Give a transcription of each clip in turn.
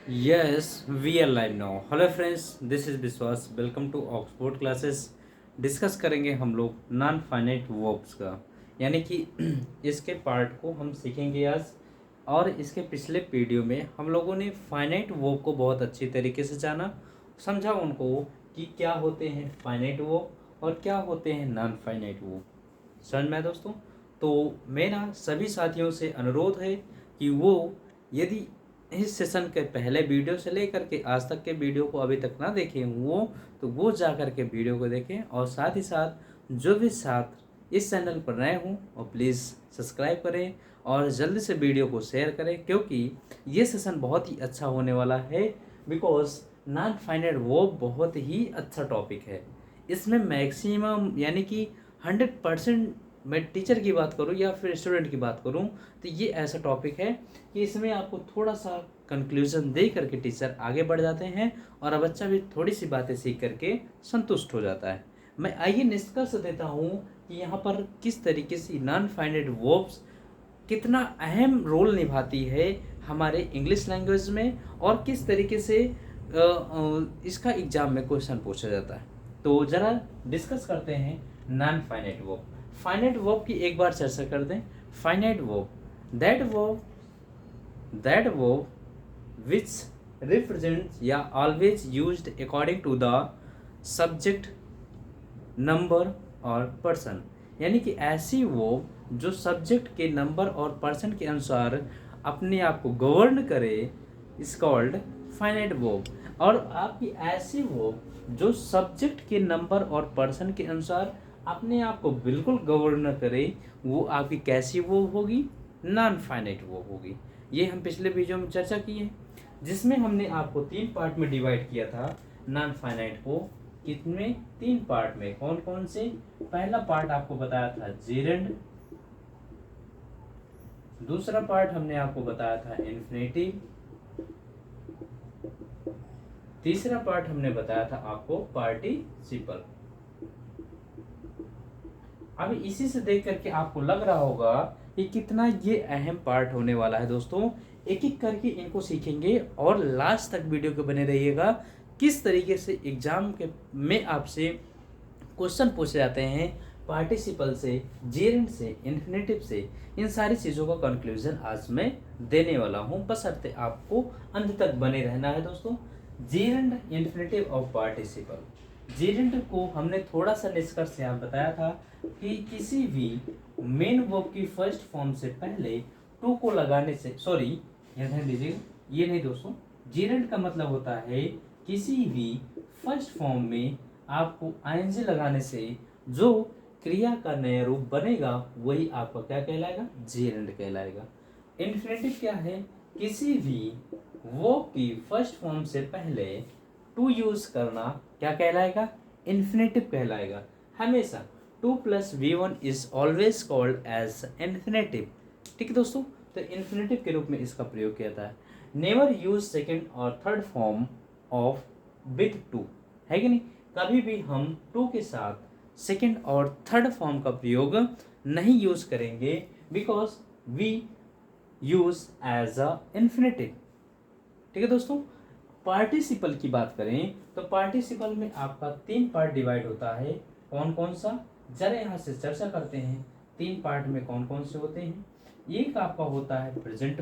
Yes, we are live now. Hello friends, this is Biswas. Welcome to Oxford classes. Discuss करेंगे हम लोग non finite verbs का, यानी कि इसके पार्ट को हम सीखेंगे आज। और इसके पिछले वीडियो में हम लोगों ने फाइनाइट वर्ब को बहुत अच्छी तरीके से जाना, समझा उनको कि क्या होते हैं फाइनाइट वर्ब और क्या होते हैं नॉन फाइनाइट वर्ब। समझ में आया दोस्तों? तो मेरा सभी साथियों से अनुरोध है कि वो यदि इस सेशन के पहले वीडियो से लेकर के आज तक के वीडियो को अभी तक ना देखे वो, तो वो जा कर के वीडियो को देखें। और साथ ही साथ जो भी साथ इस चैनल पर नए हों वो प्लीज़ सब्सक्राइब करें और जल्दी से वीडियो को शेयर करें, क्योंकि ये सेशन बहुत ही अच्छा होने वाला है। बिकॉज नॉन फाइनाइट वो बहुत ही अच्छा टॉपिक है। इसमें मैक्सिमम यानी कि 100%, मैं टीचर की बात करूं या फिर स्टूडेंट की बात करूं, तो ये ऐसा टॉपिक है कि इसमें आपको थोड़ा सा कंक्लूजन दे करके टीचर आगे बढ़ जाते हैं और बच्चा भी थोड़ी सी बातें सीख करके संतुष्ट हो जाता है। मैं आइए निष्कर्ष देता हूँ कि यहाँ पर किस तरीके से नॉन फाइनाइट वर्ब्स कितना अहम रोल निभाती है हमारे इंग्लिश लैंग्वेज में और किस तरीके से इसका एग्जाम में क्वेश्चन पूछा जाता है। तो ज़रा डिस्कस करते हैं non finite verb. Finite verb की एक बार चर्चा कर दें। Finite verb that verb which represents या always used according to the subject, number और पर्सन, यानी कि ऐसी वर्ब जो सब्जेक्ट के नंबर और पर्सन के अनुसार अपने आप को गवर्न करे इज कॉल्ड फाइनाइट वर्ब। और आपकी ऐसी वर्ब जो सब्जेक्ट के नंबर और पर्सन के अनुसार अपने आप को बिल्कुल गवर्न करे, वो आपकी कैसी वर्ब होगी? नॉन फाइनाइट वर्ब होगी। ये हम पिछले वीडियो में चर्चा की है, जिसमें हमने आपको 3 पार्ट में डिवाइड किया था नॉन फाइनाइट को। कितने? 3 पार्ट में। कौन कौन से? पहला पार्ट आपको बताया था जेरेंड, दूसरा पार्ट हमने आपको बताया था इन्फिनेटिव, तीसरा पार्ट हमने बताया था आपको पार्टिसिपल। अब इसी से देख करके आपको लग रहा होगा कि कितना ये अहम पार्ट होने वाला है दोस्तों। एक एक करके इनको सीखेंगे और लास्ट तक वीडियो के बने रहिएगा। किस तरीके से एग्जाम के में आपसे क्वेश्चन पूछे जाते हैं पार्टिसिपल से, जेरेंड से, इन्फिनेटिव से, इन सारी चीज़ों का कंक्लूजन आज मैं देने वाला हूं। बशर्ते आपको अंत तक बने रहना है दोस्तों। जेरेंड, इन्फिनेटिव और पार्टिसिपल। जेरेंड को हमने थोड़ा सा निष्कर्ष यहाँ बताया था कि किसी भी मेन वर्ब की फर्स्ट फॉर्म से पहले टू को लगाने से, सॉरी यहाँ ध्यान दीजिएगा, ये नहीं दोस्तों। जेरेंड का मतलब होता है किसी भी फर्स्ट फॉर्म में आपको आईएनजी लगाने से जो क्रिया का नया रूप बनेगा वही आपका क्या कहलाएगा? जेरेंड कहलाएगा। इन्फिनेटिव क्या है? किसी भी वर्ब की फर्स्ट फॉर्म से पहले टू यूज करना क्या कहलाएगा? इन्फिनेटिव कहलाएगा। हमेशा 2 + V1 is always called as infinitive. ठीक है दोस्तों, तो इन्फिनेटिव के रूप में इसका प्रयोग किया जाता है। नेवर यूज सेकेंड और third form of with to, है कि नहीं? कभी भी हम टू के साथ सेकेंड और थर्ड फॉर्म का प्रयोग नहीं यूज करेंगे, because we use as a infinitive. ठीक है दोस्तों। पार्टिसिपल की बात करें तो पार्टिसिपल में आपका 3 पार्ट डिवाइड होता है। कौन कौन सा? जरा यहाँ से चर्चा करते हैं। 3 पार्ट में कौन कौन से होते हैं? एक आपका होता है प्रेजेंट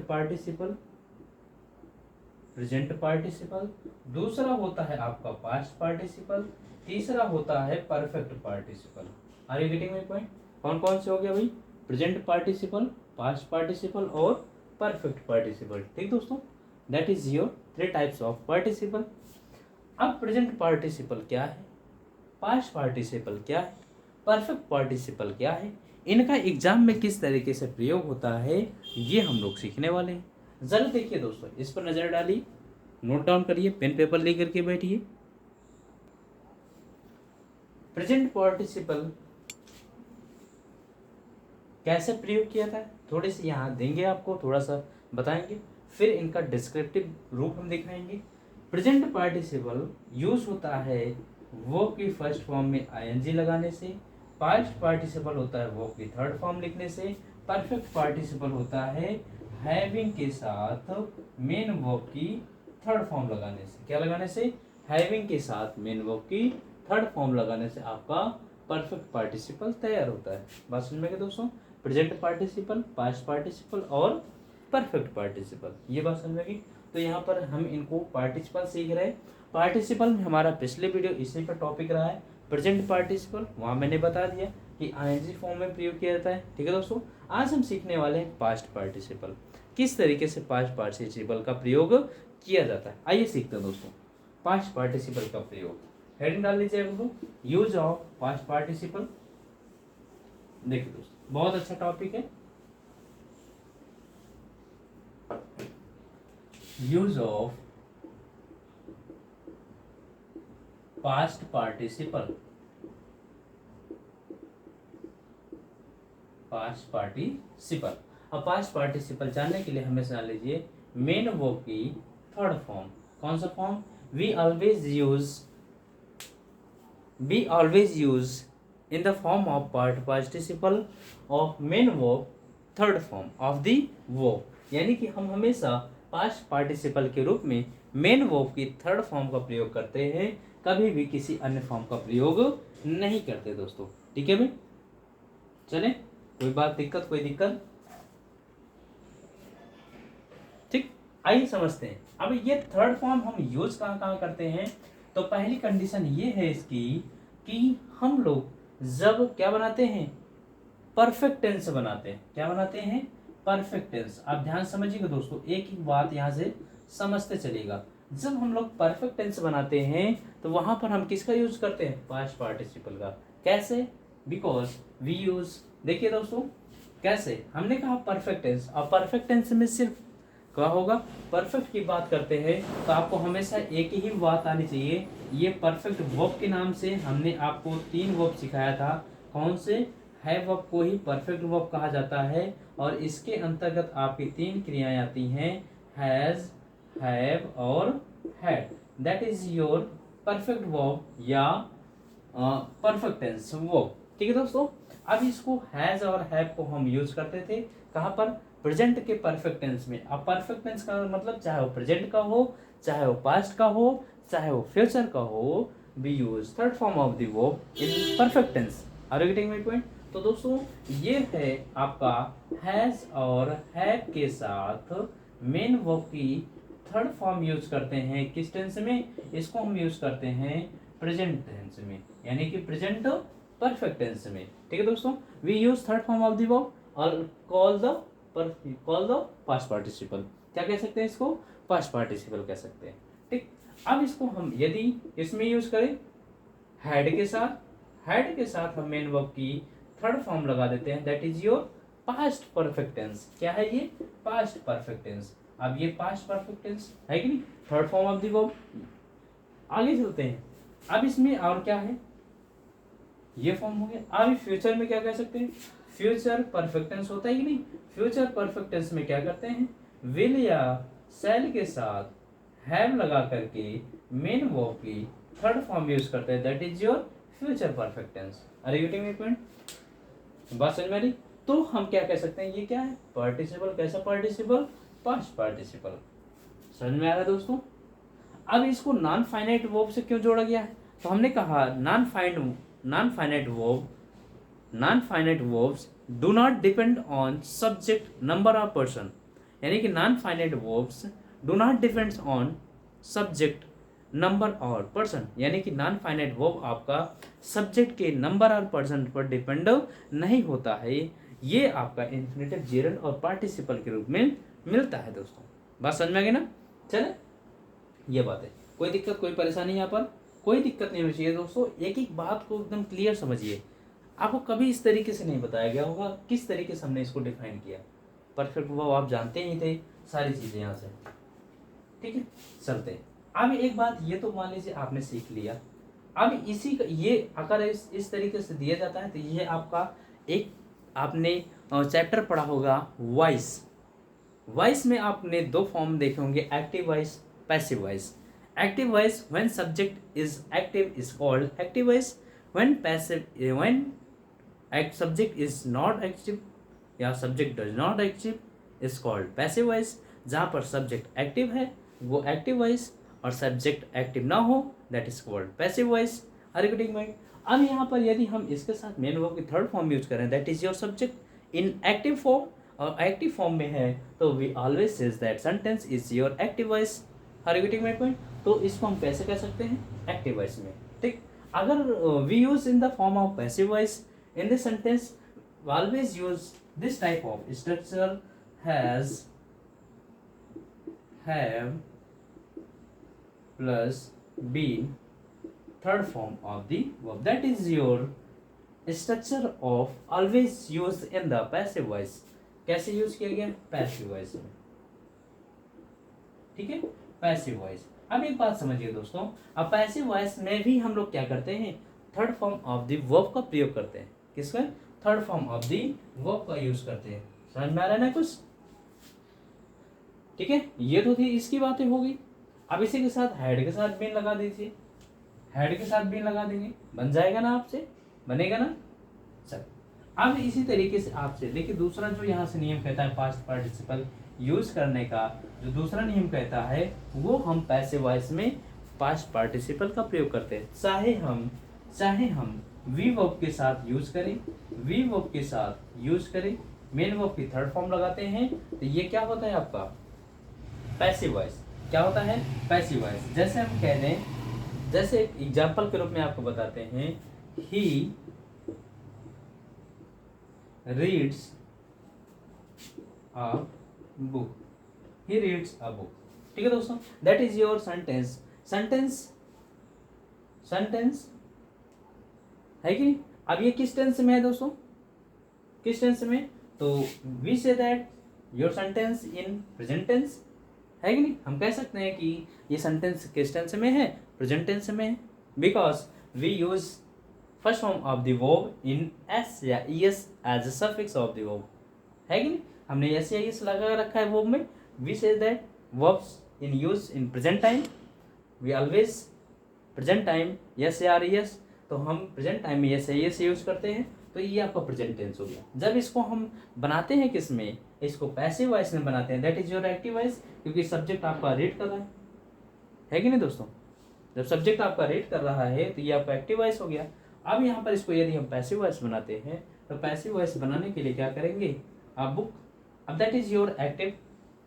पार्टिसिपल, दूसरा होता है आपका पास्ट पार्टिसिपल, तीसरा होता है perfect participle. Are you getting my point? कौन कौन से हो गया भाई? प्रेजेंट पार्टिसिपल, पास्ट पार्टिसिपल और परफेक्ट पार्टिसिपल। ठीक दोस्तों, that is your 3 types of participle. अब प्रेजेंट पार्टिसिपल क्या है, पास्ट पार्टिसिपल क्या है, परफेक्ट पार्टिसिपल क्या है, इनका एग्जाम में किस तरीके से प्रयोग होता है, ये हम लोग सीखने वाले हैं। जरा देखिए दोस्तों, इस पर नजर डालिए, नोट डाउन करिए, पेन पेपर लेकर के बैठिए। प्रेजेंट पार्टिसिपल कैसे प्रयोग किया था थोड़ी सी यहाँ देंगे आपको, थोड़ा सा बताएंगे, फिर इनका डिस्क्रिप्टिव रूप हम दिखाएंगे। प्रेजेंट पार्टिसिपल यूज होता है वर्ब की फर्स्ट फॉर्म में आईएनजी लगाने से, पास्ट पार्टिसिपल होता है वर्ब की थर्ड फॉर्म लिखने से, परफेक्ट पार्टिसिपल होता है हैविंग के साथ मेन वर्ब की थर्ड फॉर्म लगाने से, क्या लगाने से, हैविंग के साथ मेन वर्ब की थर्ड फॉर्म लगाने से आपका परफेक्ट पार्टिसिपल तैयार होता है। बात समझ में क्या दोस्तों, प्रेजेंट पार्टिसिपल, पास्ट पार्टिसिपल और परफेक्ट पार्टिसिपल, ये बात समझ में गई। तो यहाँ पर हम इनको पार्टिसिपल सीख रहे हैं। पार्टिसिपल में हमारा पिछले वीडियो इसी पर टॉपिक रहा है, प्रेजेंट पार्टिसिपल, वहाँ मैंने बता दिया कि आईएनजी फॉर्म में प्रयोग किया जाता है। ठीक है दोस्तों, आज हम सीखने वाले हैं पास्ट पार्टिसिपल, किस तरीके से पास्ट पार्टिसिपल का प्रयोग किया जाता है। आइए सीखते हैं दोस्तों पास्ट पार्टिसिपल का प्रयोग। हेडिंग डाल लीजिए दोस्तों, यूज ऑफ पास्ट पार्टिसिपल। देखिए दोस्तों बहुत अच्छा टॉपिक है, use of past participle, past participle. अब पास्ट पार्टिसिपल जानने के लिए हमेशा जान लीजिए मेन वर्ब की थर्ड फॉर्म, कौन सा form, we always use in the form of part participle of main verb third form of the verb, यानी कि हम हमेशा पास्ट पार्टिसिपल के रूप में मेन वर्ब की थर्ड फॉर्म का प्रयोग करते हैं, कभी भी किसी अन्य फॉर्म का प्रयोग नहीं करते दोस्तों। ठीक है भाई, चले, कोई बात दिक्कत, कोई दिक्कत, ठीक। आइए समझते हैं। अब ये थर्ड फॉर्म हम यूज कहाँ कहाँ करते हैं, तो पहली कंडीशन ये है इसकी कि हम लोग जब क्या बनाते हैं, परफेक्ट टेंस बनाते हैं। क्या बनाते हैं, परफेक्ट टेंस। आप ध्यान समझिएगा दोस्तों, एक ही बात यहाँ से समझते चलिएगा। जब हम लोग परफेक्ट टेंस बनाते हैं तो वहां पर हम किसका यूज करते हैं, पास्ट पार्टिसिपल का। कैसे, बिकॉज वी यूज, देखिए दोस्तों कैसे, हमने कहा परफेक्ट टेंस। अब परफेक्ट टेंस में सिर्फ क्या होगा, परफेक्ट की बात करते हैं तो आपको हमेशा एक ही बात आनी चाहिए, ये परफेक्ट वर्ब के नाम से हमने आपको 3 वर्ब सिखाया था। कौन से, हैव वर्ब को ही परफेक्ट वर्ब कहा जाता है, और इसके अंतर्गत आपकी 3 क्रियाएं आती हैं, हैज, हैव और had. That is your perfect verb या परफेक्ट टेंस वर्ब। ठीक है दोस्तों, अब इसको हैज और हैव को हम यूज करते थे कहाँ पर, प्रेजेंट के परफेक्ट टेंस में। अब परफेक्ट टेंस का मतलब चाहे वो प्रेजेंट का हो, चाहे वो पास्ट का हो, चाहे वो फ्यूचर का हो, we use third form of the verb in perfect tense. Are you getting my point. तो दोस्तों ये है आपका हैज और हैव के साथ मेन वर्ब की थर्ड फॉर्म यूज करते हैं किस टेंस में, इसको हम यूज करते हैं प्रेजेंट टेंस में, यानी कि प्रेजेंट परफेक्ट टेंस में। ठीक है दोस्तों, we use third form of the verb और कॉल द पास्ट पार्टिसिपल। क्या कह सकते हैं इसको, पास्ट पार्टिसिपल कह सकते हैं। ठीक, अब इसको हम यदि इसमें यूज करें हैड के साथ, हैड के साथ हम मेन वर्ब की थर्ड फॉर्म लगा देते हैं, that is your past perfect tense. क्या है ये, पास्ट परफेक्ट टेंस। अब ये पास्ट परफेक्ट टेंस है कि नहीं, third form of the verb. आगे चलते हैं, अब इसमें और क्या है, ये फॉर्म हो गया। अब फ्यूचर में क्या कह सकते हैं, फ्यूचर परफेक्ट टेंस होता है कि नहीं, फ्यूचर परफेक्ट टेंस में क्या करते हैं, विल या शैल के साथ हैव लगा करके मेन वर्ब की थर्ड फॉर्म यूज करते हैं, that is your future perfect tense. Are you getting my point, बात समझ में आ रही। तो हम क्या कह सकते हैं, ये क्या है, पार्टिसिपल। कैसा पार्टिसिपल, पास्ट पार्टिसिपल। समझ में आ रहा है दोस्तों। अब इसको नॉन फाइनाइट वर्ब से क्यों जोड़ा गया है, तो हमने कहा non finite verbs do not depend on subject, number of person, यानी कि non finite verbs do not depends on subject, number और पर्सन, यानी कि नॉन फाइनाइट वर्ब आपका सब्जेक्ट के नंबर और पर्सन पर डिपेंड नहीं होता है, ये आपका इन्फिनेटिव, जेरंड और पार्टिसिपल के रूप में मिलता है दोस्तों। बात समझ में आ गई ना। चले, ये बात है, कोई दिक्कत कोई परेशानी यहाँ पर कोई दिक्कत नहीं होनी चाहिए दोस्तों। एक एक बात को एकदम क्लियर समझिए, आपको कभी इस तरीके से नहीं बताया गया होगा किस तरीके से हमने इसको डिफाइन किया। परफेक्ट वर्ब आप जानते ही थे, सारी चीज़ें यहाँ से। ठीक है, चलते हैं। अब एक बात ये तो मान लीजिए आपने सीख लिया, अब इसी का ये अगर इस तरीके से दिया जाता है तो ये आपका एक आपने चैप्टर पढ़ा होगा वॉइस। वॉइस में आपने 2 फॉर्म देखे होंगे, active voice, passive voice. Active voice when subject is active is called active voice, when subject is not active या subject does not active is called passive voice. जहाँ पर subject active है वो active voice, और subject active ना हो that is called passive voice. Are you getting might? अब यहाँ पर यदि हम इसके साथ मेन वर्ब की थर्ड फॉर्म यूज करें that is your subject in active form, और एक्टिव फॉर्म में है तो we always says that sentence is your active voice. Are you getting my point? तो इसको हम कैसे कह सकते हैं? एक्टिव वॉइस में। ठीक, अगर we use in the form of passive voice in this sentence, always use this type of structure has, have plus been third form of the verb, that is your structure of always used in the passive voice। कैसे use किया गया? Passive voice में। ठीक है, passive voice. अब एक बात समझिए दोस्तों, अब पैसिव वॉइस में भी हम लोग क्या करते हैं? Third form of the verb का प्रयोग करते हैं। किसका? Third form of the verb का यूज करते हैं। समझ में आ रहा है ना कुछ? ठीक है, ये तो थी इसकी बातें हो गई। अब इसी के साथ हेड के साथ बीन लगा दीजिए, हेड के साथ बीन लगा देंगे, बन जाएगा ना आपसे? बनेगा ना? चल, अब इसी तरीके से आपसे देखिए दूसरा जो यहाँ से नियम कहता है पास्ट पार्टिसिपल यूज करने का, जो दूसरा नियम कहता है वो हम पैसिव वॉइस में पास्ट पार्टिसिपल का प्रयोग करते हैं। चाहे हम वी वर्ब के साथ यूज करें, वी वर्ब के साथ यूज करें, मेन वर्ब की थर्ड फॉर्म लगाते हैं, तो ये क्या होता है आपका? Passive voice. क्या होता है? Passive voice. जैसे हम कह दें, जैसे एक एग्जाम्पल के रूप में आपको बताते हैं, he reads a book, he reads a book. ठीक है दोस्तों, that is your sentence. Sentence है कि नहीं? अब ये किस टेंस में है दोस्तों? किस टेंस में? तो we say that your sentence in present tense, है कि नहीं? हम कह सकते हैं कि ये सेंटेंस किस टेंस में है? प्रेजेंट टेंस में है, because we use first form of the verb in s या es as a suffix of the verb, है कि नहीं? हमने एस या ईएस लगा रखा है वर्ब में। We say that verbs in use in present time, we always present time S या ईएस, तो हम प्रेजेंट टाइम में यस या ईएस यूज करते हैं, तो ये आपका प्रेजेंट टेंस हो गया। जब इसको हम बनाते हैं किस में? इसको पैसिव वॉइस में बनाते हैं, that is your active voice, क्योंकि सब्जेक्ट आपका रीड कर रहा है कि नहीं दोस्तों? जब सब्जेक्ट आपका रीड कर रहा है तो ये आपका एक्टिव वॉइस हो गया। अब यहाँ पर इसको यदि हम पैसिव वॉइस बनाते हैं, तो पैसिव वॉइस बनाने के लिए क्या करेंगे? आप बुक, अब that is your active.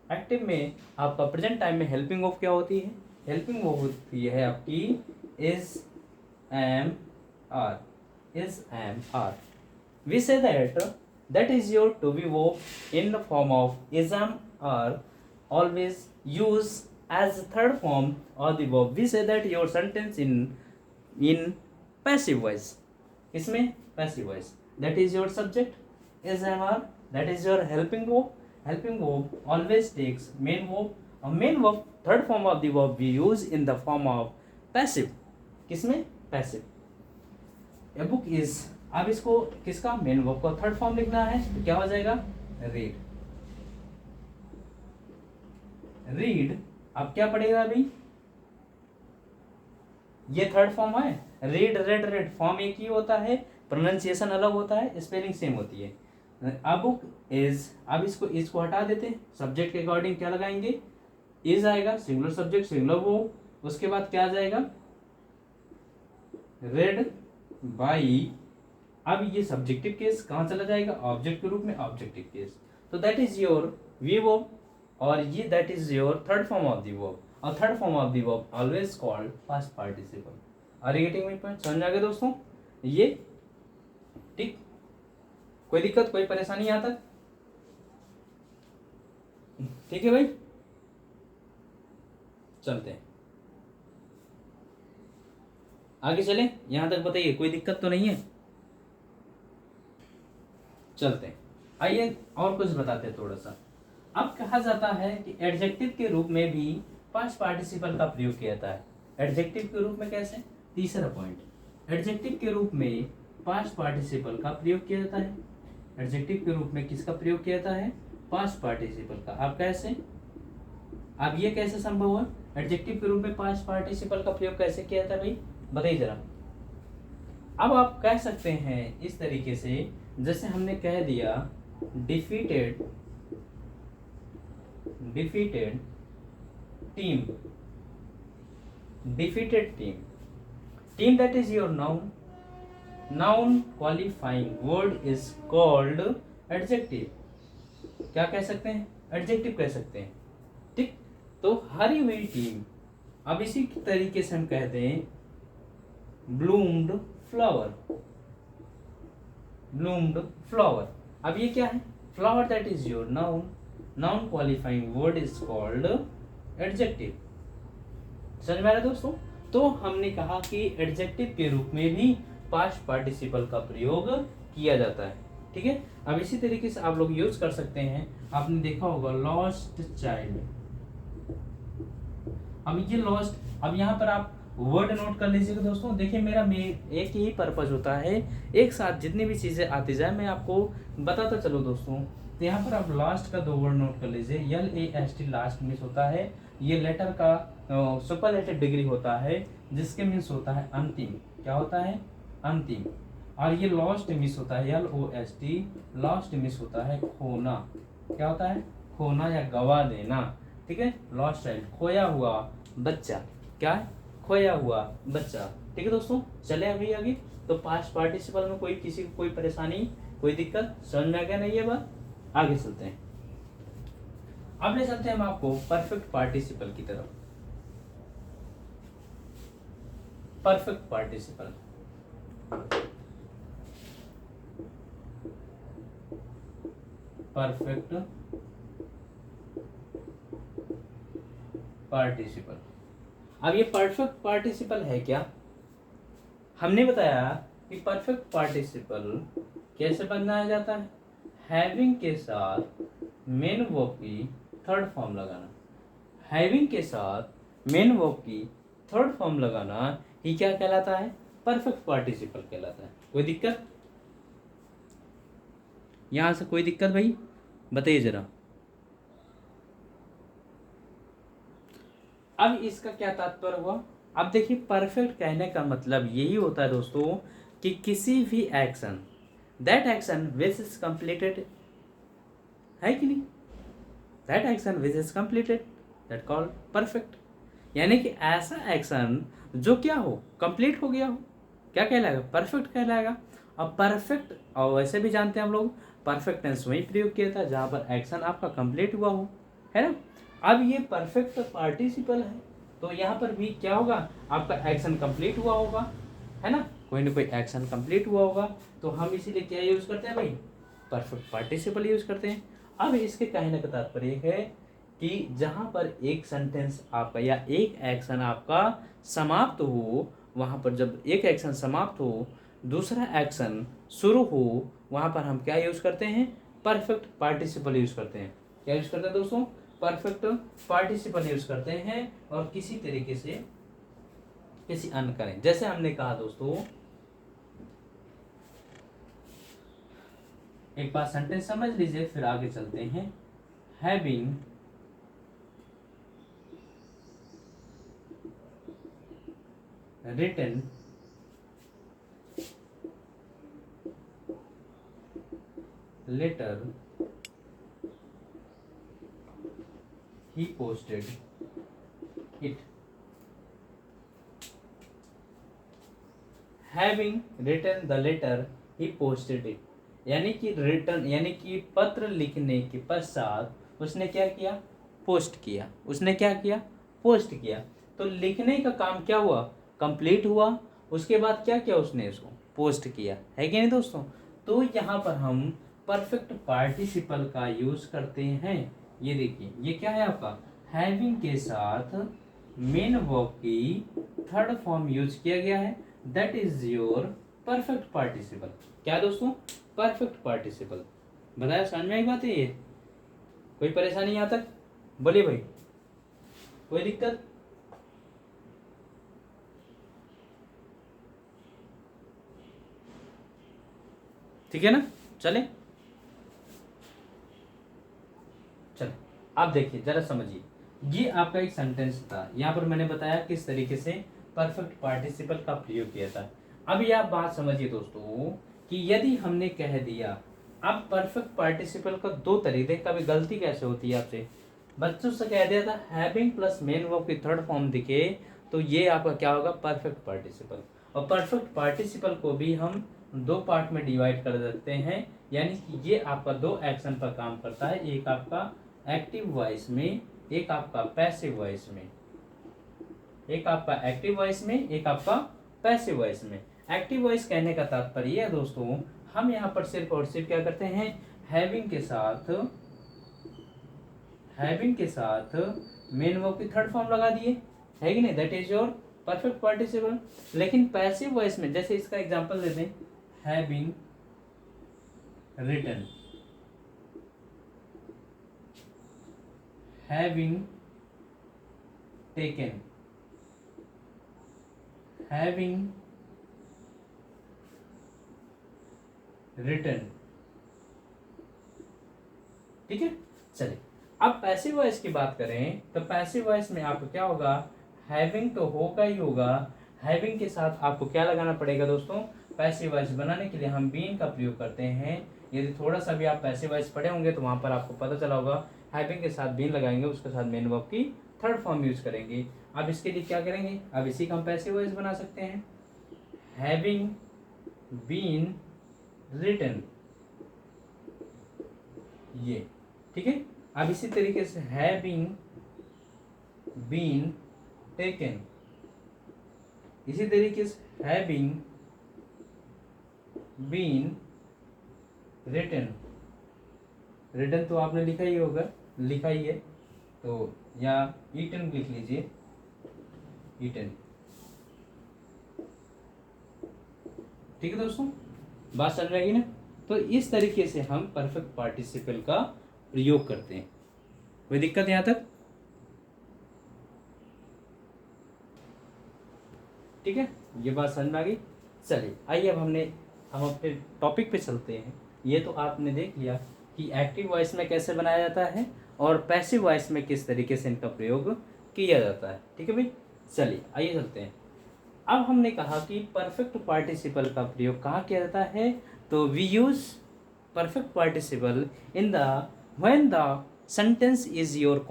Active में आपका प्रेजेंट टाइम में हेल्पिंग वर्ब क्या होती है? हेल्पिंग वर्ब होती है आपकी is am are, is am are. We say that is your to be verb in the form of is am are always use as third form of the verb. We say that your sentence in passive voice. इसमें passive voice. That is your subject is am are. That is your helping verb. Helping verb always takes main verb. A main verb third form of the verb we use in the form of passive. किसमें? Passive. A book is, अब इसको किसका? Main verb का third form लिखना है, तो क्या हो जाएगा? रीड। रीड, अब क्या पड़ेगा अभी? ये थर्ड फॉर्म है, रीड रेड रेड, फॉर्म एक ही होता है, प्रोनाउंसिएशन अलग होता है, स्पेलिंग सेम होती है। अब बुक इज, अब इसको हटा देते हैं, सब्जेक्ट के अकॉर्डिंग क्या लगाएंगे? इज आएगा, सिंगुलर सब्जेक्ट सिंगुलर वर्ब, उसके बाद क्या आ जाएगा? Red by. अब ये सब्जेक्टिव केस कहाँ चला जाएगा? ऑब्जेक्ट के रूप में, ऑब्जेक्टिव केस। तो that is your V verb, और ये that is your third form of the verb, और third form of the verb always called past participle. Are you getting my point? समझ आ गया दोस्तों? ये ठीक, कोई दिक्कत, कोई परेशानी यहाँ तक? ठीक है भाई, चलते हैं आगे चलें। यहां तक बताइए, कोई दिक्कत तो नहीं है? चलते हैं, आइए और कुछ बताते हैं थोड़ा सा। अब कहा जाता है कि एडजेक्टिव के रूप में भी पास्ट पार्टिसिपल का प्रयोग किया जाता है। एडजेक्टिव के रूप में कैसे? तीसरा पॉइंट, एडजेक्टिव के रूप में पास्ट पार्टिसिपल का प्रयोग किया जाता है। एडजेक्टिव के रूप में किसका प्रयोग किया जाता है? पास्ट पार्टिसिपल का। अब कैसे? अब ये कैसे संभव हुआ? एडजेक्टिव के रूप में पास्ट पार्टिसिपल का प्रयोग कैसे किया जाता है भाई, बताइए जरा। अब आप कह सकते हैं इस तरीके से, जैसे हमने कह दिया defeated team, defeated team, team that is your noun, noun qualifying word is called adjective. क्या कह सकते हैं? एडजेक्टिव कह सकते हैं, ठीक। तो हरी हुई टीम, अब इसी तरीके से हम कहते हैं ब्लूम्ड फ्लावर, ब्लूम्ड फ्लावर। अब ये क्या है? Flower that is your noun, noun qualifying word is called adjective. समझ में आ रहा है दोस्तों? तो हमने कहा कि एडजेक्टिव के रूप में भी पास्ट पार्टिसिपल का प्रयोग किया जाता है, ठीक है। अब इसी तरीके से आप लोग यूज कर सकते हैं, आपने देखा होगा लॉस्ट चाइल्ड। अब ये लॉस्ट, अब यहाँ पर आप वर्ड नोट कर लीजिएगा दोस्तों। देखिए मेरा एक ही पर्पज होता है, एक साथ जितनी भी चीजें आती जाए मैं आपको बताता चलो दोस्तों। तो यहाँ पर आप लास्ट का 2 वर्ड नोट कर लीजिए, LAST लास्ट मीन्स होता है, ये लेटर का सुपरलेटिव डिग्री होता है, जिसके मीन्स होता है अंतिम। क्या होता है? अंतिम। और ये लॉस्ट मिस होता है, LOST, लॉस्ट मिस होता है खोना। क्या होता है? खोना या गवा देना, ठीक है। लॉस्ट चाइल्ड, खोया हुआ बच्चा। क्या है? खोया हुआ बच्चा, ठीक है दोस्तों। चले अभी आगे। तो पास्ट पार्टिसिपल में कोई किसी को कोई परेशानी, कोई दिक्कत समझ में आ गया नहीं है बात? आगे चलते हैं। अब ले चलते हैं हम आपको परफेक्ट पार्टिसिपल की तरफ। Perfect participle, perfect participle. अब ये परफेक्ट पार्टिसिपल है क्या? हमने बताया कि परफेक्ट पार्टिसिपल कैसे बनाया जाता है? हैविंग के साथ मेन वर्ब की थर्ड फॉर्म लगाना। हैविंग के साथ मेन वर्ब की थर्ड फॉर्म लगाना ही क्या कहलाता है? परफेक्ट पार्टिसिपल कहलाता है। कोई दिक्कत? यहां से कोई दिक्कत भाई? बताइए जरा। अब इसका क्या तात्पर्य हुआ? अब देखिए परफेक्ट कहने का मतलब यही होता है दोस्तों कि किसी भी action, that action which is completed, है कि नहीं? That action which is completed, that called perfect. यानी कि ऐसा एक्शन जो क्या हो, कंप्लीट हो गया हो, क्या कहलाएगा? परफेक्ट कहलाएगा। अब परफेक्ट, और वैसे भी जानते हैं हम लोग, परफेक्ट टेंस वही प्रयोग किया था जहां पर एक्शन आपका कंप्लीट हुआ हो, है ना। अब ये परफेक्ट पार्टिसिपल है, तो यहाँ पर भी क्या होगा? आपका एक्शन कंप्लीट हुआ होगा, है ना। कोई ना कोई एक्शन कंप्लीट हुआ होगा, तो हम इसीलिए क्या यूज करते हैं भाई? परफेक्ट पार्टिसिपल यूज करते हैं। अब इसके कहने का तात्पर्य है कि जहां पर एक सेंटेंस आपका या एक एक्शन आपका समाप्त हो, वहां पर जब एक एक्शन समाप्त हो, दूसरा एक्शन शुरू हो, वहां पर हम क्या यूज करते हैं? परफेक्ट पार्टिसिपल यूज करते हैं। क्या यूज करते हैं दोस्तों? परफेक्ट पार्टिसिपल यूज करते हैं। और किसी तरीके से किसी अन्य करें, जैसे हमने कहा दोस्तों, एक बार सेंटेंस समझ लीजिए फिर आगे चलते हैं। Having written letter he posted it। Having written the letter he posted it, यानी कि रिटर्न यानी कि पत्र लिखने के पश्चात उसने क्या किया? पोस्ट किया। उसने क्या किया? पोस्ट किया। तो लिखने का काम क्या हुआ? कंप्लीट हुआ। उसके बाद क्या किया? उसने इसको पोस्ट किया, है कि नहीं दोस्तों? तो यहाँ पर हम परफेक्ट पार्टिसिपल का यूज करते हैं। ये देखिए, ये क्या है आपका? हैविंग के साथ मेन वर्ब की थर्ड फॉर्म यूज किया गया है, that is your perfect participle. क्या दोस्तों? Perfect participle. बताया, समझ में आई बात है? ये कोई परेशानी यहाँ तक? बोलिए भाई, कोई दिक्कत? ठीक है ना? चले आप देखिए जरा समझिए। ये आपका एक सेंटेंस था, यहाँ पर मैंने बताया किस तरीके से परफेक्ट पार्टिसिपल का प्रयोग किया था। अभी आप बात समझिए दोस्तों कि यदि हमने कह दिया, अब परफेक्ट पार्टिसिपल का 2 तरीके, कभी गलती कैसे होती है आपसे? बच्चों से कह दिया था हैविंग प्लस मेन वर्ब की थर्ड फॉर्म दिखे तो ये आपका क्या होगा, परफेक्ट पार्टिसिपल। और परफेक्ट पार्टिसिपल को भी हम दो पार्ट में डिवाइड कर देते हैं, यानी कि ये आपका दो एक्शन पर काम करता है, एक आपका एक्टिव वॉइस में, एक आपका पैसिव वॉइस में। एक आपका एक्टिव वॉइस में, एक आपका पैसिव वॉइस में। एक्टिव वॉइस कहने का तात्पर्य है दोस्तों, हम यहाँ पर सिर्फ और सिर्फ क्या करते हैं, हैविंग के साथ मेन वर्ब की थर्ड फॉर्म लगा दिए, है कि नहीं, that is your perfect participle. लेकिन पैसिव वॉइस में, जैसे इसका एग्जांपल देते हैं, having written, having taken, having written. ठीक है, चलिए अब पैसिव वॉइस की बात करें तो पैसिव वॉइस में आपको क्या होगा, हैविंग तो होगा ही होगा, हैविंग के साथ आपको क्या लगाना पड़ेगा दोस्तों, पैसिव वॉइस बनाने के लिए हम बीन का प्रयोग करते हैं। यदि थोड़ा सा भी आप पैसिव वॉइस पढ़े होंगे तो वहां पर आपको पता चला होगा, हैविंग के साथ बीन लगाएंगे, उसके साथ मेन वर्ब की थर्ड फॉर्म यूज करेंगे। अब इसके लिए क्या करेंगे, अब इसी का हम पैसिव वॉइस बना सकते हैं, हैविंग बीन रिटन, ये ठीक है। अब इसी तरीके से हैविंग बीन टेकन, इसी तरीके से हैविंग बीन रिटन। रिटन तो आपने लिखा ही होगा, लिखा ही है तो, या ईटन लिख लीजिए, ईटन। ठीक है दोस्तों, बात चल रही है ना। तो इस तरीके से हम परफेक्ट पार्टिसिपल का प्रयोग करते हैं। कोई दिक्कत यहां तक? ठीक है, ये बात समझ में आ गई। चलिए आइए अब हम अपने टॉपिक पे चलते हैं। ये तो आपने देख लिया कि एक्टिव वॉइस में कैसे बनाया जाता है और पैसिव वॉइस में किस तरीके से इनका प्रयोग किया जाता है। ठीक है भाई, चलिए आइए चलते हैं। अब हमने कहा कि परफेक्ट पार्टिसिपल का प्रयोग कहाँ किया जाता है, तो we use perfect participle in the when the sentence is your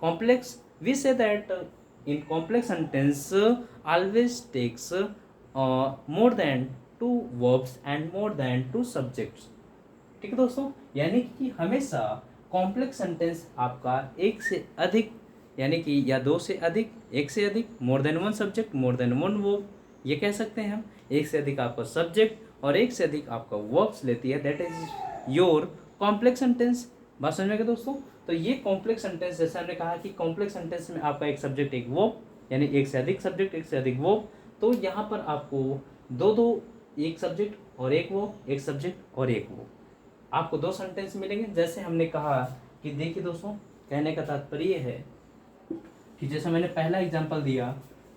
complex we say that in complex sentence always takes more than two verbs and more than two subjects। ठीक है दोस्तों, यानी कि हमेशा कॉम्प्लेक्स सेंटेंस आपका एक से अधिक, यानी कि या दो से अधिक, एक से अधिक, more than one subject, more than one verb, ये कह सकते हैं हम। एक से अधिक आपका सब्जेक्ट और एक से अधिक आपका वर्ब्स लेती है, that is your complex sentence. बात समझ में क्या दोस्तों? तो ये कॉम्प्लेक्स सेंटेंस, जैसे हमने कहा कि कॉम्प्लेक्स सेंटेंस में आपका एक सब्जेक्ट एक वर्ब, यानी एक से अधिक सब्जेक्ट एक से अधिक वर्ब, तो यहाँ पर आपको दो दो, एक सब्जेक्ट और एक वर्ब, एक सब्जेक्ट और एक वर्ब, आपको दो सेंटेंस मिलेंगे। जैसे हमने कहा कि देखिए दोस्तों, कहने का तात्पर्य है कि जैसे मैंने पहला एग्जांपल दिया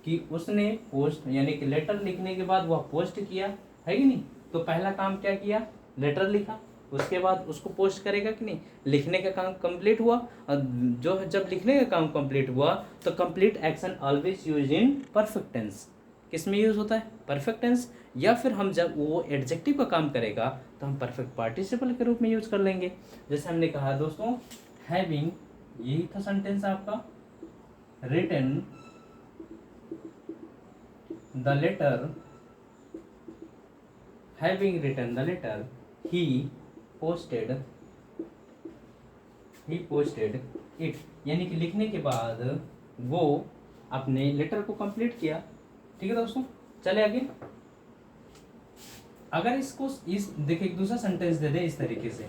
कि उसने पोस्ट, यानी कि लेटर लिखने के बाद वह पोस्ट किया, है कि नहीं, तो पहला काम क्या किया, लेटर लिखा, उसके बाद उसको पोस्ट करेगा कि नहीं, लिखने का काम कंप्लीट हुआ। और जो जब लिखने का काम कंप्लीट हुआ तो complete action always use in perfect tense. किस में यूज होता है, परफेक्ट टेंस। या फिर हम जब वो एडजेक्टिव का काम करेगा तो हम परफेक्ट पार्टिसिपल के रूप में यूज कर लेंगे। जैसे हमने कहा दोस्तों, हैविंग, यही था सेंटेंस आपका, written the letter, having written the letter, he posted it, यानी कि लिखने के बाद वो अपने लेटर को कंप्लीट किया। ठीक है दोस्तों, चले आगे। अगर इसको इस देखिए एक दूसरा सेंटेंस दे दे इस तरीके से,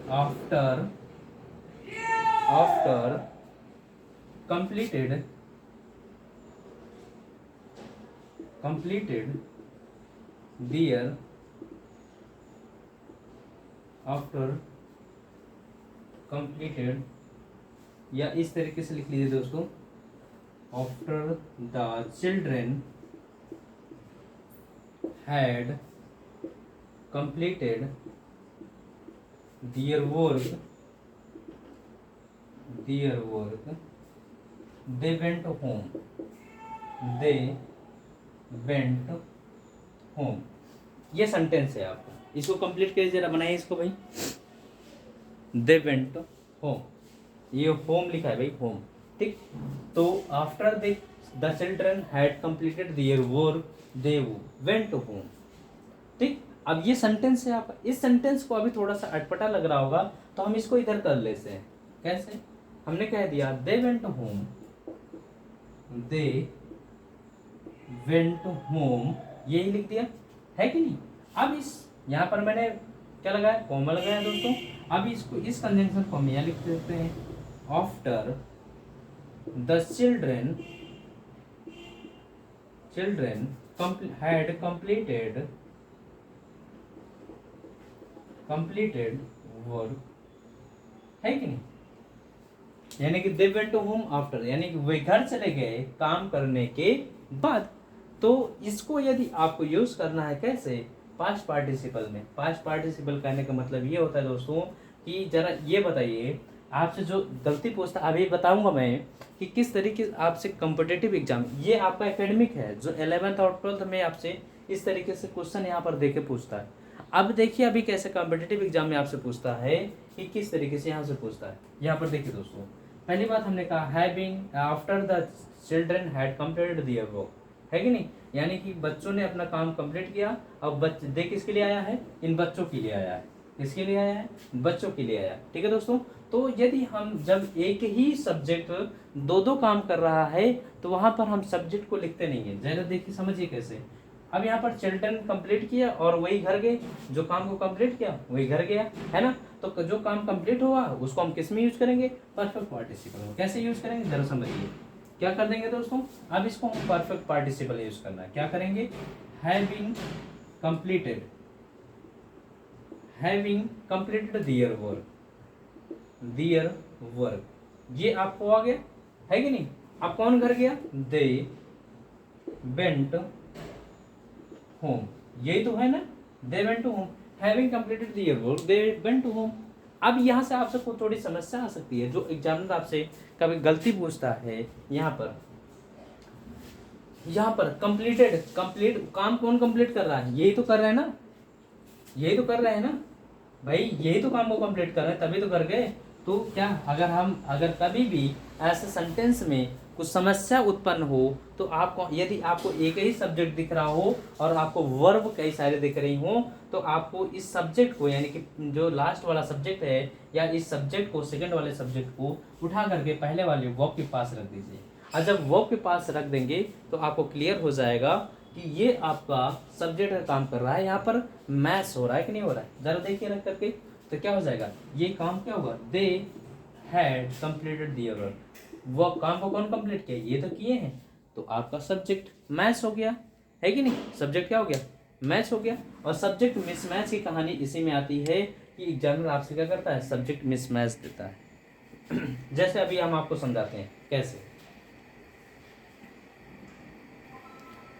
आफ्टर कंप्लीटेड दियर, आफ्टर कंप्लीटेड, या इस तरीके से लिख लीजिए दोस्तों, after the children had completed their work they went home। ये सेंटेंस है आपका, इसको कंप्लीट करिए जरा, बनाइए इसको भाई, they went home। ये होम लिखा है भाई, होम। ठीक, तो after the children had completed their work they went to home. ठीक, अब ये सेंटेंस है आपका। इस सेंटेंस को अभी थोड़ा सा अटपटा लग रहा होगा, तो हम इसको इधर कर लेते हैं। कैसे? हमने कह दिया they went home, they went home, यही लिख दिया, है कि नहीं। अब इस यहाँ पर मैंने क्या लगाया, कॉमा लगाया दोस्तों। अब इसको, इस कंजंक्शन को हम यहाँ लिख देते हैं, after the children had completed work, है कि नहीं। यानी कि they went to home after, यानी कि वे घर चले गए काम करने के बाद। तो इसको यदि आपको यूज करना है कैसे, पास्ट पार्टिसिपल में। पास्ट पार्टिसिपल कहने का मतलब ये होता है दोस्तों कि जरा ये बताइए, आपसे जो गलती पूछता अभी बताऊंगा मैं कि किस तरीके से आपसे कॉम्पिटिटिव एग्जाम, ये आपका एकेडमिक है जो 11th और 12th में आपसे इस तरीके से क्वेश्चन यहाँ पर देके पूछता है। अब देखिए अभी कैसे कॉम्पिटिटिव एग्जाम में आपसे पूछता है कि किस तरीके से यहाँ से पूछता है। यहाँ पर देखिए दोस्तों, पहली बात हमने कहा having after the children had completed their work, है कि नहीं। यानी कि बच्चों ने अपना काम कंप्लीट किया। अब बच्चे देख किसके लिए आया है, इन बच्चों के लिए आया है। किसके लिए आया है, बच्चों के लिए आया। ठीक है दोस्तों, तो यदि हम जब एक ही सब्जेक्ट दो दो काम कर रहा है तो वहां पर हम सब्जेक्ट को लिखते नहीं है। जरा देखिए, समझिए कैसे। अब यहाँ पर चिल्ड्रन कंप्लीट किया और वही घर गए, जो काम को कंप्लीट किया वही घर गया, है ना। तो जो काम कंप्लीट हुआ उसको हम किस में यूज करेंगे, परफेक्ट पार्टिसिपल में। कैसे यूज करेंगे जरा समझिए। क्या कर देंगे दोस्तों, अब इसको हम परफेक्ट पार्टिसिपल यूज करना है। क्या करेंगे, हैविंग कंप्लीटेड देयर वर्क, ये आपको आ गया, है कि नहीं। अब कौन घर गया, दे वेंट होम, यही तो है ना, they went to home. Having completed their work they went to home. अब यहाँ से आपसे कोई थोड़ी समस्या आ सकती है, जो एग्जामिनर आपसे कभी गलती पूछता है। यहाँ पर कंप्लीट काम कौन कंप्लीट कर रहा है, यही तो कर रहे हैं ना, यही तो कर रहे हैं ना भाई, यही तो काम को कंप्लीट कर रहे हैं, तभी तो कर गए। तो क्या अगर कभी भी ऐसे सेंटेंस में कुछ समस्या उत्पन्न हो तो आपको, यदि आपको एक ही सब्जेक्ट दिख रहा हो और आपको वर्ब कई सारे दिख रही हो, तो आपको इस सब्जेक्ट को, यानी कि जो लास्ट वाला सब्जेक्ट है या इस सब्जेक्ट को, सेकंड वाले सब्जेक्ट को उठा करके पहले वाले वर्ब के पास रख दीजिए। और जब वर्ब के पास रख देंगे तो आपको क्लियर हो जाएगा कि ये आपका सब्जेक्ट का काम कर रहा है। यहाँ पर मैथ्स हो रहा है कि नहीं हो रहा है, जरा देखिए रख करके। तो क्या हो जाएगा, ये काम क्या होगा, they had completed their work, वो काम को कौन कंप्लीट किया, ये तो किए हैं। तो आपका सब्जेक्ट मैथ्स हो गया, है कि नहीं। सब्जेक्ट क्या हो गया, मैथ्स हो गया। और सब्जेक्ट मिसमैच की कहानी इसी में आती है कि एग्जामिनर आपसे क्या करता है, सब्जेक्ट मिसमैच देता है। जैसे अभी हम आपको समझाते हैं कैसे।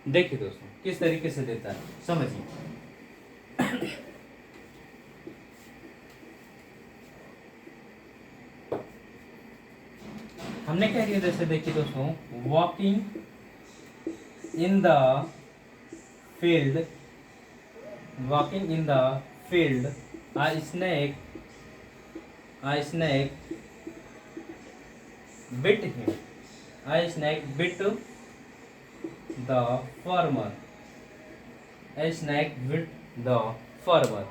देखिए दोस्तों किस तरीके से देता है, समझिए। हमने कह दिया, जैसे देखिए दोस्तों, walking in the field a snake bit him, a snake bit the farmer, a snake bit the farmer।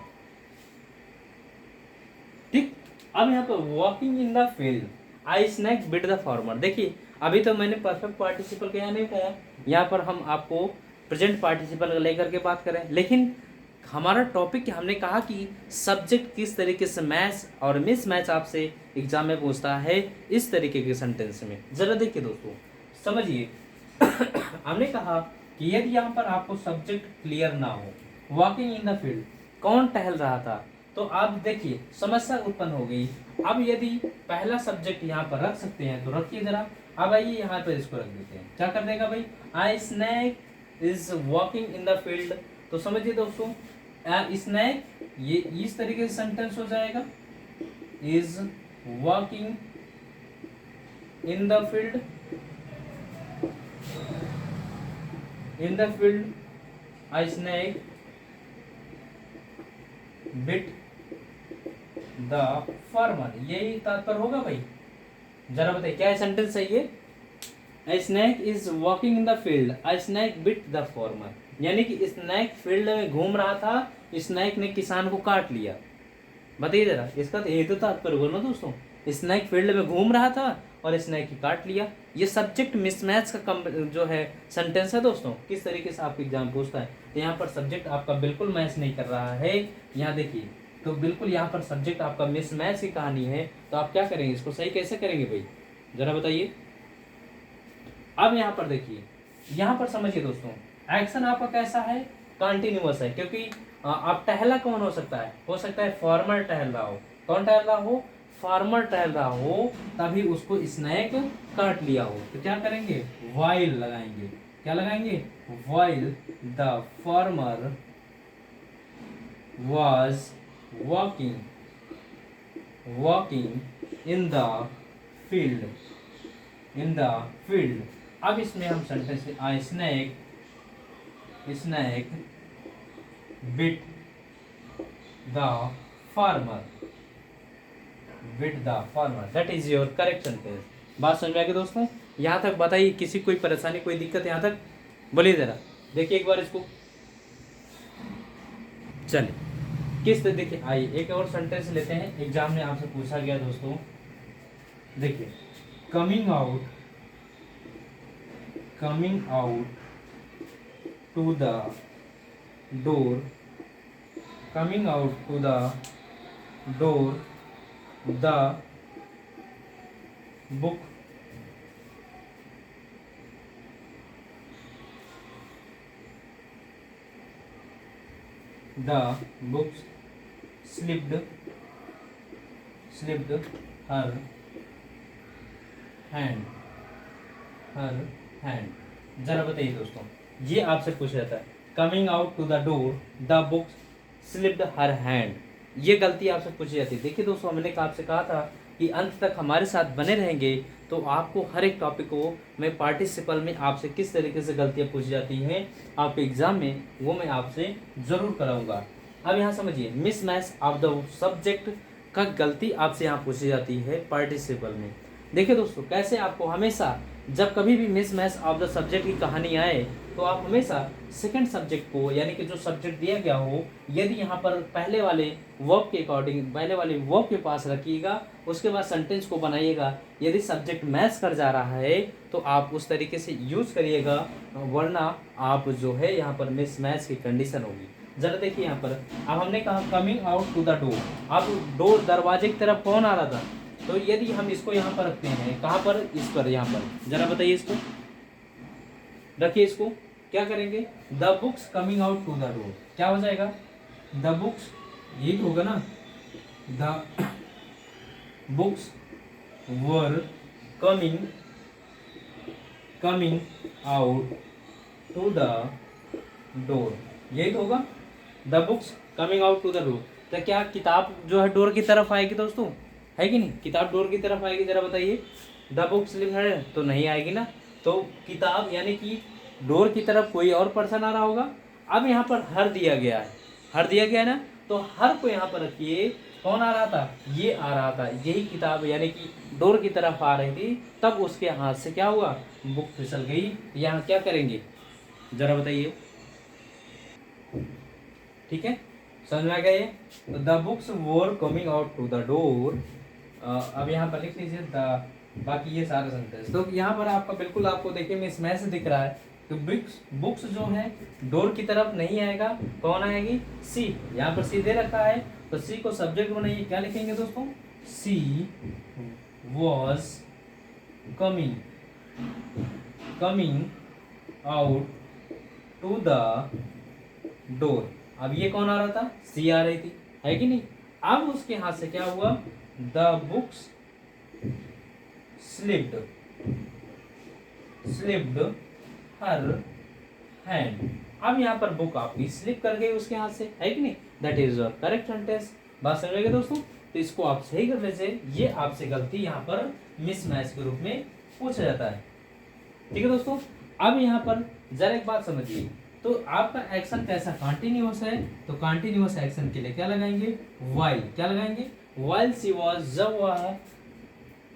ठीक, अब यहाँ पर walking in the field I snake bit the farmer. देखिए अभी तो मैंने परफेक्ट पार्टिसिपल का यहाँ नहीं बताया, यहाँ पर हम आपको प्रेजेंट पार्टिसिपल लेकर के बात करें। लेकिन हमारा टॉपिक, हमने कहा कि सब्जेक्ट किस तरीके से मैच और मिस मैच आपसे एग्जाम में पूछता है इस तरीके के सेंटेंस में। जरा देखिए दोस्तों समझिए। हमने कहा कि यदि यहाँ पर आपको सब्जेक्ट क्लियर ना हो, वॉकिंग इन द फील्ड, कौन टहल रहा था, तो आप देखिए समस्या उत्पन्न हो गई। अब यदि पहला सब्जेक्ट यहाँ पर रख सकते हैं तो रखिए जरा। अब आइए यहाँ पर इसको रख देते हैं, क्या कर देगा भाई, I snake is walking in the field. तो समझिए दोस्तों, स्नैक ये इस तरीके से सेंटेंस हो जाएगा, is walking in the field, I snake bit the farmer, यही तात्पर्य होगा भाई। जरा बताइए क्या सेंटेंस है ये? A snake is walking in the field. A snake bit the farmer. यानी कि स्नैक फील्ड में घूम रहा था, स्नैक ने किसान को काट लिया। बताइए जरा, इसका तो ये तो तात्पर्य हुआ ना दोस्तों, स्नैक फील्ड में घूम रहा था और स्नैक ही काट लिया। ये सब्जेक्ट मिसमैच का जो है सेंटेंस है दोस्तों। किस तरीके से आपको एग्जाम पूछता है, तो यहाँ पर सब्जेक्ट आपका बिल्कुल मैच नहीं कर रहा है। यहाँ देखिए, तो बिल्कुल यहाँ पर सब्जेक्ट आपका मिसमैच की कहानी है। तो आप क्या करेंगे, इसको सही कैसे करेंगे भाई, जरा बताइए। अब यहाँ पर देखिए, यहाँ पर समझिए दोस्तों, एक्शन आपका कैसा है, कंटिन्यूअस है। क्योंकि आप टहला कौन हो सकता है, फार्मर टहल रहा हो। कौन टहल रहा हो, फार्मर टहल रहा हो, तभी उसको स्नैक काट लिया हो। तो क्या करेंगे, वाइल लगाएंगे। क्या लगाएंगे, while the farmer was walking in the field, अब इसमें हम sentence snake bit the farmer, that is your correct sentence. बात समझ में आ गई दोस्तों? यहाँ तक बताइए, किसी कोई परेशानी, कोई दिक्कत यहाँ तक बोलिए जरा। देखिए एक बार इसको, चलिए किस तरह, देखिए आइए एक और सेंटेंस लेते हैं, एग्जाम में आपसे पूछा गया दोस्तों। देखिए, coming out to the door, the book slipped her hand। जरा बताइए दोस्तों, ये आपसे पूछा जाता है, coming out to the door the book slipped her hand, ये गलती आपसे पूछी जाती है। देखिए दोस्तों, हमने आपसे कहा था कि अंत तक हमारे साथ बने रहेंगे तो आपको हर एक टॉपिक को मैं पार्टिसिपल में आपसे किस तरीके से गलतियां पूछी जाती हैं आपके एग्जाम में, वो मैं आपसे ज़रूर कराऊंगा। अब यहाँ समझिए, मिसमैच ऑफ द सब्जेक्ट का गलती आपसे यहाँ पूछी जाती है पार्टिसिपल में। देखिए दोस्तों, कैसे आपको हमेशा जब कभी भी मिसमैच ऑफ द सब्जेक्ट की कहानी आए तो आप हमेशा सेकंड सब्जेक्ट को, यानी कि जो सब्जेक्ट दिया गया हो, यदि यहाँ पर पहले वाले वर्ब के अकॉर्डिंग, पहले वाले वर्ब के पास रखिएगा, उसके बाद सेंटेंस को बनाइएगा। यदि सब्जेक्ट मैच कर जा रहा है तो आप उस तरीके से यूज करिएगा, वरना आप जो है यहाँ पर मिसमैच की कंडीशन होगी। जरा देखिए यहाँ पर, अब हमने कहा coming out to the door, अब डोर दरवाजे की तरफ कौन आ रहा था, तो यदि हम इसको यहाँ पर रखते हैं, कहाँ पर, इस पर, यहाँ पर, जरा बताइए इसको रखिए, इसको क्या करेंगे, the books coming out to the door, क्या हो जाएगा, द बुक्स, ये होगा ना, the books were coming out to the door, यही तो होगा, the books coming out to the door. तो क्या किताब जो है डोर की तरफ आएगी दोस्तों, है कि नहीं, किताब डोर की तरफ आएगी, जरा बताइए। द बुक स्लिप है तो नहीं आएगी ना, तो किताब यानी कि डोर की तरफ कोई और पर्सन आ रहा होगा। अब यहाँ पर हर दिया गया है, हर दिया गया है ना, तो हर को यहाँ पर रखिए, कौन आ रहा था, ये आ रहा था, यही किताब यानी कि डोर की तरफ आ रही थी, तब उसके हाथ से क्या हुआ, बुक फिसल गई। यहाँ क्या करेंगे, जरा बताइए, ठीक है, समझ में आ गया ये। तो the books were coming out to the door, अब यहाँ पर लिख लीजिए द, बाकी ये सारा सेंटेंस। तो यहाँ पर आपका बिल्कुल, आपको देखिए मिसमैच दिख रहा है, तो बुक्स जो है डोर की तरफ नहीं आएगा, कौन आएगी, सी, यहाँ पर सी दे रखा है, तो सी को सब्जेक्ट बनाइए, क्या लिखेंगे दोस्तों, she was coming out to the door. अब ये कौन आ रहा था, सी आ रही थी, है कि नहीं। अब उसके हाथ से क्या हुआ, the books slipped her hand. अब यहाँ पर बुक आपकी स्लिप कर गई उसके हाथ से, है कि नहीं, that is your correct sentence. बात समझ में गई दोस्तों, तो इसको आप सही करने से ये आपसे गलती यहाँ पर मिसमैच के रूप में पूछा जाता है, ठीक है दोस्तों। अब यहाँ पर जरा एक बात समझिए, तो आपका एक्शन कैसा, कंटिन्यूअस है, तो कंटिन्यूअस एक्शन के लिए क्या लगाएंगे, वाइल, क्या लगाएंगे, वाइल शी वाज, जब वह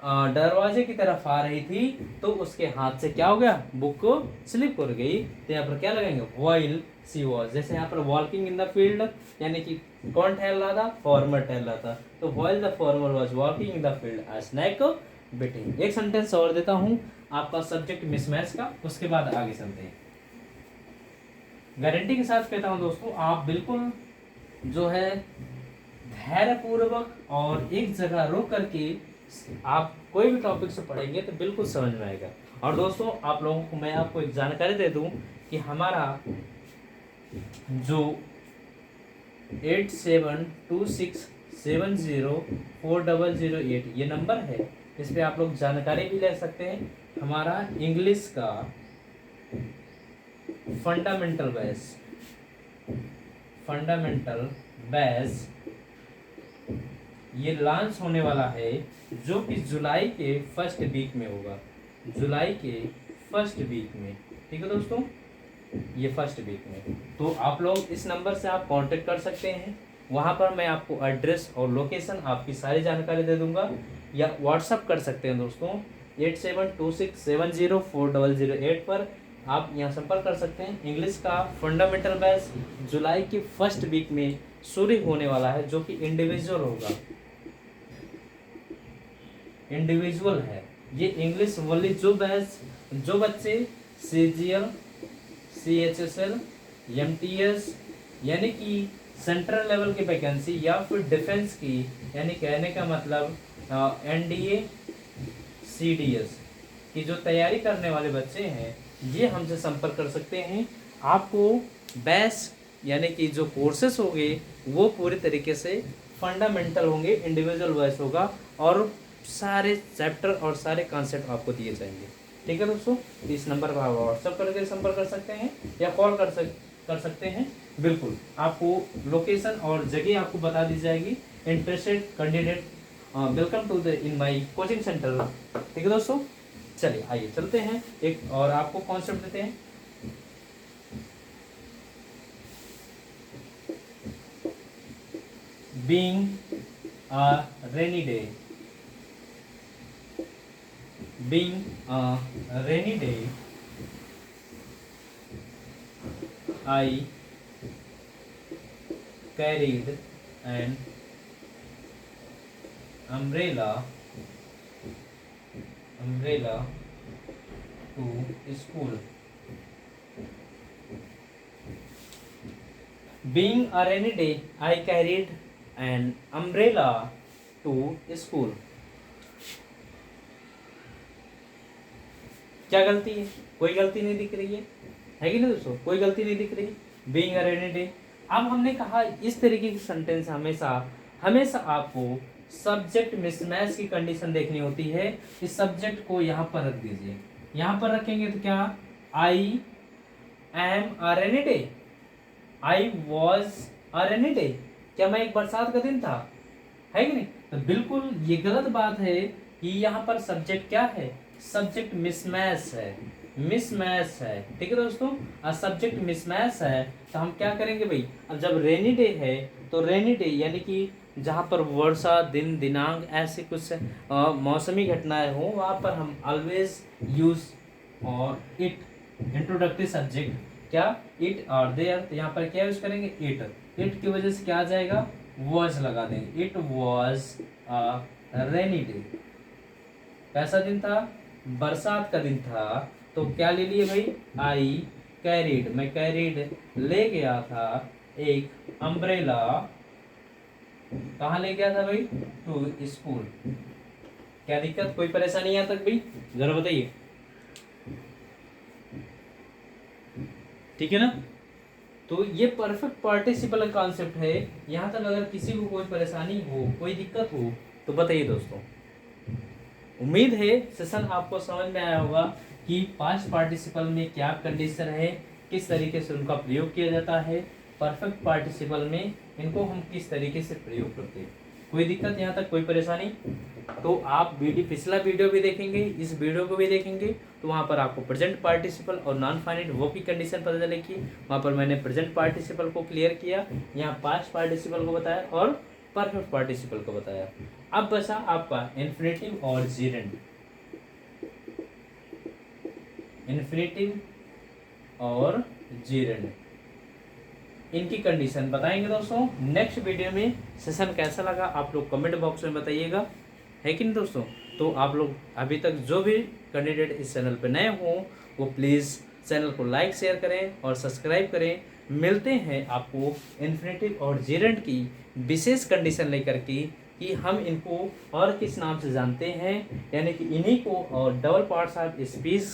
दरवाजे की तरफ आ रही थी तो उसके हाथ से क्या हो गया, बुक को स्लिप कर गई। तो यहाँ पर क्या लगाएंगे, व्हाइल शी वॉज। जैसे यहाँ पर वॉकिंग इन द फील्ड, यानी कि कौन टहल रहा था, फॉर्मर टहल रहा था, तो while the farmer was walking in the field a snake biting. एक सेंटेंस और देता हूँ आपका सब्जेक्ट मिसमैच का, उसके बाद आगे चलते हैं। गारंटी के साथ कहता हूँ दोस्तों, आप बिल्कुल जो है धैर्यपूर्वक और एक जगह रुक करके आप कोई भी टॉपिक से पढ़ेंगे तो बिल्कुल समझ में आएगा। और दोस्तों आप लोगों को मैं आपको एक जानकारी दे दूं कि हमारा जो 8726704008 ये नंबर है, इस पे आप लोग जानकारी भी ले सकते हैं। हमारा इंग्लिश का फंडामेंटल बेस ये लॉन्च होने वाला है, जो कि जुलाई के फर्स्ट वीक में होगा, जुलाई के फर्स्ट वीक में। ठीक है दोस्तों, ये फर्स्ट वीक में। तो आप लोग इस नंबर से आप कांटेक्ट कर सकते हैं, वहाँ पर मैं आपको एड्रेस और लोकेशन आपकी सारी जानकारी दे दूंगा, या व्हाट्सअप कर सकते हैं दोस्तों 8726704008 पर आप यहाँ संपर्क कर सकते हैं। इंग्लिश का फंडामेंटल बेस जुलाई के फर्स्ट वीक में शुरू होने वाला है, जो कि इंडिविजुअल होगा, इंडिविजुअल है ये इंग्लिश वाली जो बच्चे CGL CHSL MTS यानी कि सेंट्रल लेवल की वैकेंसी या फिर डिफेंस की, यानी कहने का मतलब NDA CDS की जो तैयारी करने वाले बच्चे हैं, ये हमसे संपर्क कर सकते हैं। आपको बेस यानी कि जो कोर्सेस होंगे वो पूरी तरीके से फंडामेंटल होंगे, इंडिविजुअल बेस होगा, और सारे चैप्टर और सारे कॉन्सेप्ट आपको दिए जाएंगे। ठीक है दोस्तों, इस नंबर पर आप व्हाट्सअप करके संपर्क कर सकते हैं या कॉल कर सकते हैं। बिल्कुल आपको लोकेशन और जगह आपको बता दी जाएगी। Interested candidate welcome to the in my coaching centre. ठीक है दोस्तों, चलिए आइए चलते हैं, एक और आपको कॉन्सेप्ट देते हैं। Being a rainy day, being a rainy day, I carried an umbrella to school. Being a rainy day, I carried an umbrella to school. क्या गलती है, कोई गलती नहीं दिख रही है कि नहीं दोस्तों, कोई गलती नहीं दिख रही। बीइंग अ रेनी डे, अब हमने कहा इस तरीके की सेंटेंस हमेशा आपको सब्जेक्ट मिसमैच की कंडीशन देखनी होती है। इस सब्जेक्ट को यहाँ पर रख दीजिए, यहाँ पर रखेंगे तो क्या, I am a rainy day, I was a rainy day, क्या मैं एक बरसात का दिन था, है कि नहीं। तो बिल्कुल ये गलत बात है कि यहाँ पर सब्जेक्ट क्या है, सब्जेक्ट मिसमैच है, मिसमैच है। ठीक है दोस्तों, सब्जेक्ट मिसमैच है तो हम क्या करेंगे भाई, अब जब रेनी डे है तो रेनी डे यानी कि जहाँ पर वर्षा दिन दिनांक ऐसे कुछ मौसमी घटनाएं हो, वहाँ पर हम ऑलवेज यूज और इट इंट्रोडक्टरी सब्जेक्ट, क्या इट और देयर, तो यहाँ पर क्या यूज करेंगे, इट की वजह से क्या आ जाएगा, वॉज लगा देंगे। इट वॉज रेनी डे, कैसा दिन था, बरसात का दिन था, तो क्या ले लिए भाई, आई कैरिड, मैं कैरिड ले गया था एक अम्ब्रेला, कहाँ ले गया था भाई, टू स्कूल। क्या दिक्कत, कोई परेशानी यहाँ तक भाई, जरा बताइए। ठीक है ना, तो ये परफेक्ट पार्टिसिपल कॉन्सेप्ट है। यहाँ तक अगर किसी को कोई परेशानी हो, कोई दिक्कत हो तो बताइए दोस्तों। उम्मीद है सेशन आपको समझ में आया होगा कि पास्ट पार्टिसिपल में क्या कंडीशन है, किस तरीके से उनका प्रयोग किया जाता है, परफेक्ट पार्टिसिपल में इनको हम किस तरीके से प्रयोग करते हैं। कोई दिक्कत यहाँ तक, कोई परेशानी, तो आप पिछला वीडियो भी देखेंगे, इस वीडियो को भी देखेंगे, तो वहाँ पर आपको प्रेजेंट पार्टिसिपल और नॉन फाइनाइट वो की कंडीशन पता चलेगी। वहाँ पर मैंने प्रेजेंट पार्टिसिपल को क्लियर किया, यहाँ पास्ट पार्टिसिपल को बताया और परफेक्ट पार्टिसिपल को बताया। अब बचा आपका इन्फिनेटिव और जीरेंड। इन्फिनेटिव और जीरेंड, इनकी कंडीशन बताएंगे दोस्तों नेक्स्ट वीडियो में। सेशन कैसा लगा आप लोग कमेंट बॉक्स में बताइएगा, है कि नहीं दोस्तों। तो आप लोग अभी तक जो भी कैंडिडेट इस चैनल पर नए हों वो प्लीज़ चैनल को लाइक शेयर करें और सब्सक्राइब करें। मिलते हैं आपको इन्फिनेटिव और जीरेंड की विशेष कंडीशन लेकर के कि हम इनको और किस नाम से जानते हैं, यानी कि इन्हीं को और डबल पार्ट्स ऑफ स्पीच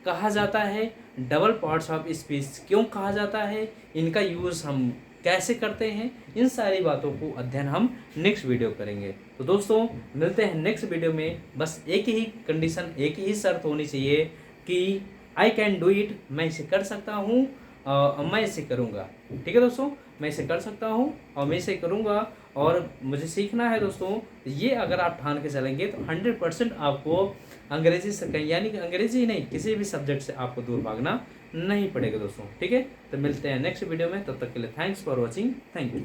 कहा जाता है। डबल पार्ट्स ऑफ स्पीच क्यों कहा जाता है, इनका यूज़ हम कैसे करते हैं, इन सारी बातों को अध्ययन हम नेक्स्ट वीडियो करेंगे। तो दोस्तों मिलते हैं नेक्स्ट वीडियो में। बस एक ही कंडीशन, एक ही शर्त होनी चाहिए कि आई कैन डू इट, मैं इसे कर सकता हूँ और मैं इसे करूँगा। ठीक है दोस्तों, मैं इसे कर सकता हूँ और मैं इसे करूँगा और मुझे सीखना है दोस्तों। ये अगर आप ठान के चलेंगे तो 100% आपको अंग्रेजी से कहीं, यानी कि अंग्रेजी ही नहीं किसी भी सब्जेक्ट से आपको दूर भागना नहीं पड़ेगा दोस्तों। ठीक है, तो मिलते हैं नेक्स्ट वीडियो में, तब तक के लिए thanks for watching, thank you.